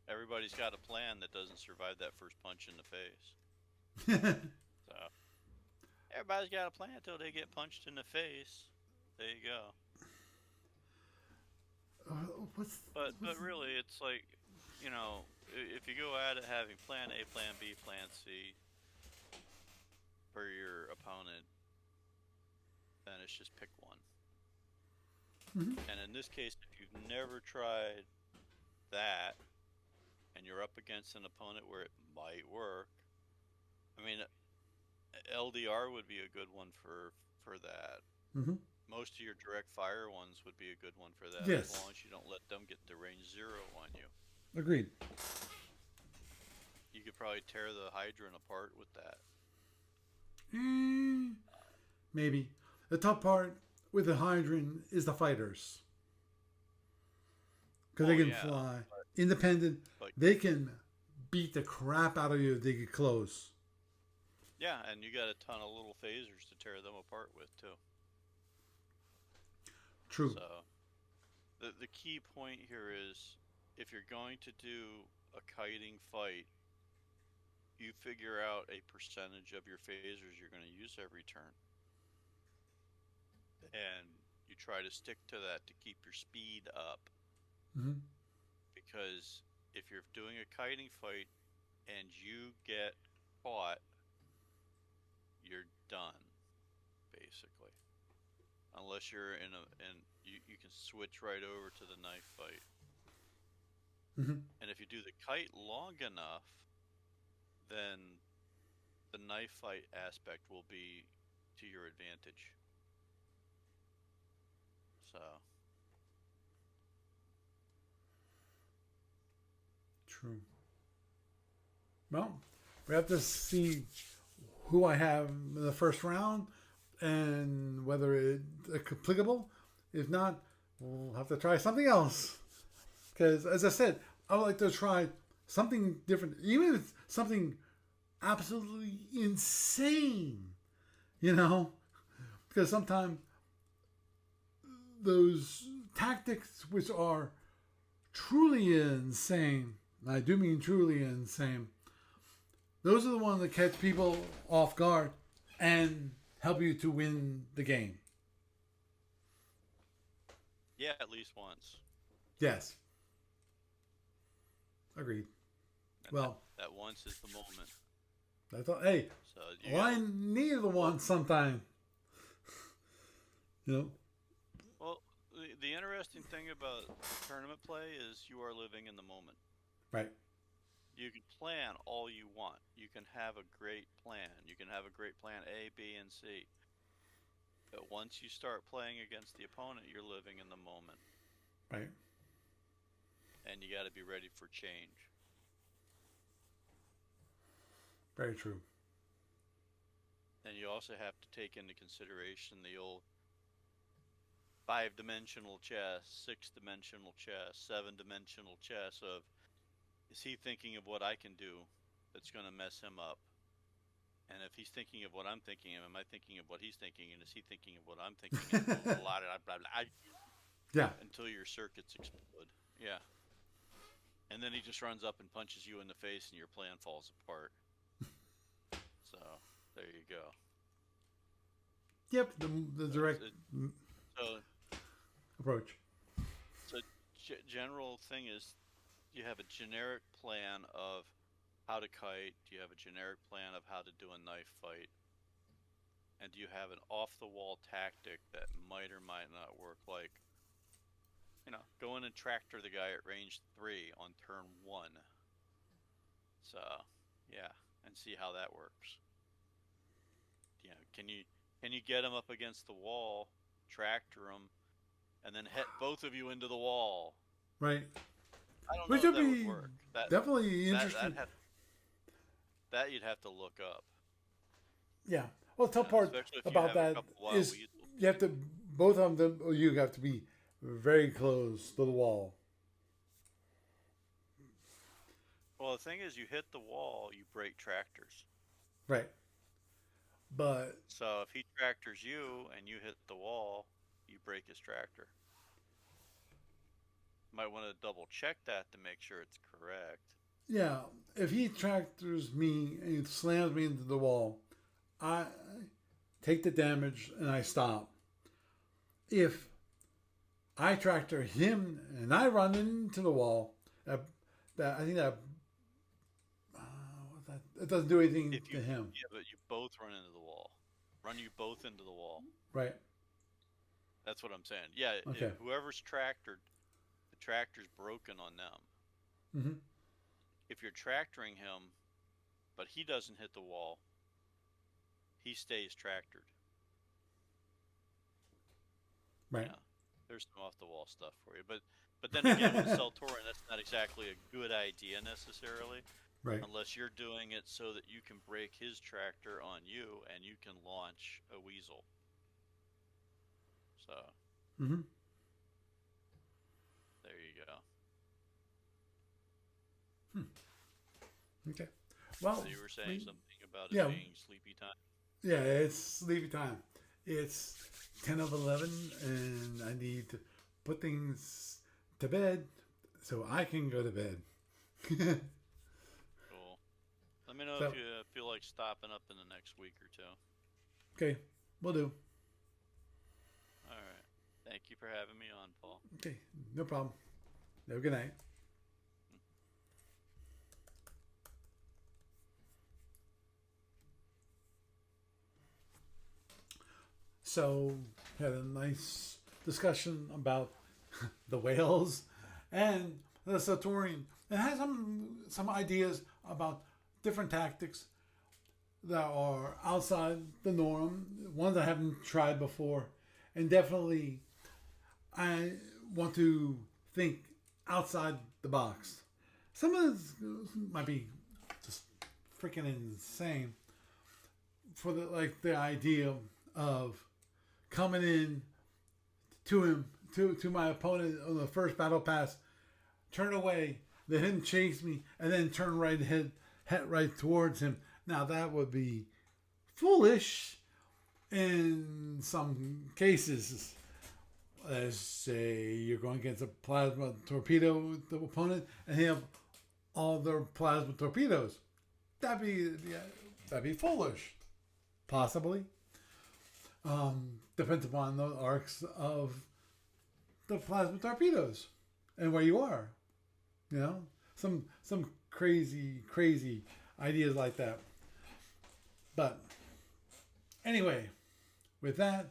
everybody's got a plan that doesn't survive that first punch in the face. So everybody's got a plan until they get punched in the face. There you go. What's But really, it's like, if you go at it having plan A, plan B, plan C for your opponent, then it's just pick one. Mhm. And in this case, if you've never tried that and you're up against an opponent where it might work, I mean, LDR would be a good one for that. Mhm. Most of your direct fire ones would be a good one for that, as Yes. long as you don't let them get the range 0 on you. Agreed. You could probably tear the hydrant apart with that. Eh, maybe. The tough part with the hydrant is the fighters. Because they can Yeah, fly. Independent. but They can beat the crap out of you if they get close. yeah, and you got a ton of little phasers to tear them apart with too. True. So the key point here is if you're going to do a kiting fight, you figure out a percentage of your phasers you're going to use every turn, and you try to stick to that to keep your speed up. Mm-hmm. Because if you're doing a kiting fight and you get caught, you're done, basically. Unless you're and you can switch right over to the knife fight. Mm-hmm. And if you do the kite long enough, then the knife fight aspect will be to your advantage. So True. Well, we have to see who I have in the first round and whether it's applicable. If not, we'll have to try something else. Because, as I said, I would like to try something different, even if it's something absolutely insane, you know? Because sometimes those tactics which are truly insane, and I do mean truly insane, those are the ones that catch people off guard and help you to win the game. yeah, at least once. Yes. Agreed. And Well, that once is the moment. I thought, hey, So well, I need the one sometime. You know? well, the interesting thing about tournament play is you are living in the moment. Right. You can plan all you want. You can have a great plan. You can have a great plan A, B, and C. But once you start playing against the opponent, you're living in the moment. Right. And you got to be ready for change. Very true. And you also have to take into consideration the old 5-dimensional chess, 6-dimensional chess, 7-dimensional chess of, is he thinking of what I can do that's going to mess him up? And if he's thinking of what I'm thinking of, am I thinking of what he's thinking? And is he thinking of what I'm thinking? And blah, blah, blah, blah, Yeah. until your circuits explode. Yeah. And then he just runs up and punches you in the face and your plan falls apart. So, there you go. Yep. The direct So, approach. so general thing is you have a generic plan of how to kite. Do you have a generic plan of how to do a knife fight? And do you have an off-the-wall tactic that might or might not work? Like, go in and tractor the guy at range 3 on turn 1. So, yeah, and see how that works. Can you get him up against the wall, tractor him, and then hit both of you into the wall? Right. I don't Which know if would that be would work. definitely interesting. That you'd have to look up. Yeah. Well, the tough part Especially if you about have a that couple wild is weasels. you have to, both of them, you have to be very close to the wall. Well, the thing is, you hit the wall, you break tractors. Right. But So if he tractors you and you hit the wall, you break his tractor. Might want to double check that to make sure it's correct. yeah, if he tractors me and he slams me into the wall, I take the damage and I stop. If I tractor him and I run into the wall, I think that it doesn't do anything to him. Yeah, but you both run into the wall. Run you both into the wall. Right. That's what I'm saying. Yeah, Okay. if whoever's tractored, the tractor's broken on them. Mm-hmm. If you're tractoring him, but he doesn't hit the wall, he stays tractored. Right. there's some off the wall stuff for you. But then again, with Seltorian, that's not exactly a good idea necessarily, Right. unless you're doing it so that you can break his tractor on you and you can launch a weasel. So Mm-hmm. there you go. Okay. Well, So you were saying something about it yeah, being sleepy time. yeah, it's sleepy time. It's 10 of 11, and I need to put things to bed so I can go to bed. Cool. Let me know So, if you feel like stopping up in the next week or two. okay, we'll do. All right. Thank you for having me on, Paul. Okay, no problem. Have a good night. So, had a nice discussion about the whales and the Seltorian. It has some ideas about different tactics that are outside the norm, ones I haven't tried before, and definitely I want to think outside the box. Some of this might be just freaking insane for the idea of coming in to him to my opponent on the first battle pass, turn away, let him chase me, and then turn head right towards him. Now that would be foolish in some cases. Let's say you're going against a plasma torpedo the opponent, and they have all their plasma torpedoes. That'd be foolish, possibly. Depends upon the arcs of the plasma torpedoes and where you are. You know, some crazy ideas like that. But anyway, with that,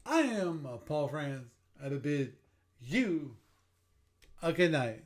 I am Paul Franz. I'd bid you a good night.